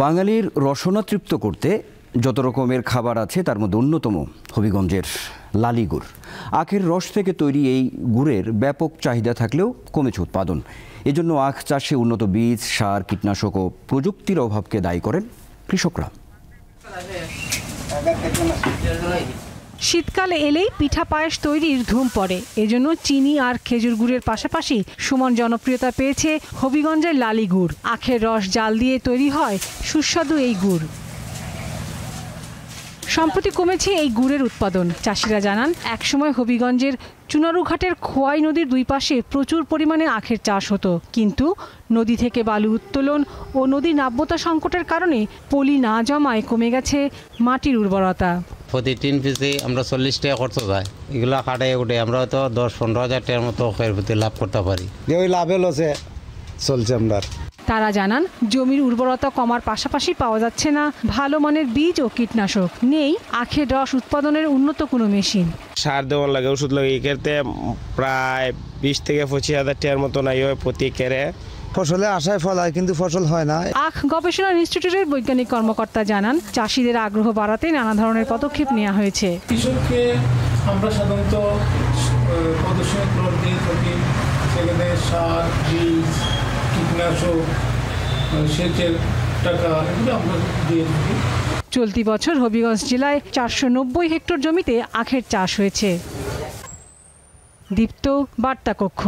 বাঙালির রসনা তৃপ্ত করতে যত রকমের খাবার আছে তার মধ্যে অন্যতম হবিগঞ্জের লালি গুড়। আখের রস থেকে তৈরি এই গুড়ের ব্যাপক চাহিদা থাকলেও কমেছে উৎপাদন। এজন্য আখ চাষে উন্নত বীজ, সার, কীটনাশক ও প্রযুক্তির অভাবকে দায়ী করেন কৃষকরা। শীতকাল এলেই পিঠা পায়েস তৈরির ধুম পড়ে। এজন্য চিনি আর খেজুর গুড়ের পাশাপাশি সমান জনপ্রিয়তা পেয়েছে হবিগঞ্জের লালি গুড়। আখের রস জাল দিয়ে তৈরি হয় সুস্বাদু এই গুড়। সম্প্রতি কমেছে এই গুড়ের উৎপাদন। চাষিরা জানান, একসময় হবিগঞ্জের চুনারুঘাটের খোয়াই নদীর দুই পাশে প্রচুর পরিমাণে আখের চাষ হতো, কিন্তু নদী থেকে বালু উত্তোলন ও নদীর নাব্যতা সংকটের কারণে পলি না জমায় কমে গেছে মাটির উর্বরতা। প্রতি 3 পিসে আমরা 40 টাকা খরচ যায়। এগুলা কাটাই উঠে আমরা তো 10-15 হাজার টাকার মতো প্রতি লাভ করতে পারি। ওই লাভে লসে চলছে আমরা। তারা জানান, জমির উর্বরতা কমার পাশাপাশি পাওয়া যাচ্ছে না ভালো মানের বীজ ও কীটনাশক, নেই আখের রস উৎপাদনের উন্নত কোনো মেশিন। সার দেওয়ার লাগে, ওষুধ লাগে, এই ক্ষেত্রে প্রায় 20 থেকে 25 হাজার টাকার মতো নাই হয় প্রতি কেরে। ফসলে আশায় ফল হয় কিন্তু ফসল হয় না। আখ গবেষণা ইনস্টিটিউটের বৈজ্ঞানিক কর্মকর্তা জানান, চাষিদের আগ্রহ বাড়াতে নানা ধরনের পদক্ষেপ নেওয়া হয়েছে। কৃষককে আমরা সাধারণত প্রদর্শনী প্লট দিয়ে থাকি, সেখানে সার, বীজ, কীটনাশক, সেচের টাকা এগুলো আমরা দিয়ে থাকি। চলতি বছর হবিগঞ্জ জেলায় 490 হেক্টর জমিতে আখের চাষ হয়েছে। দীপ্ত বার্তা কক্ষ।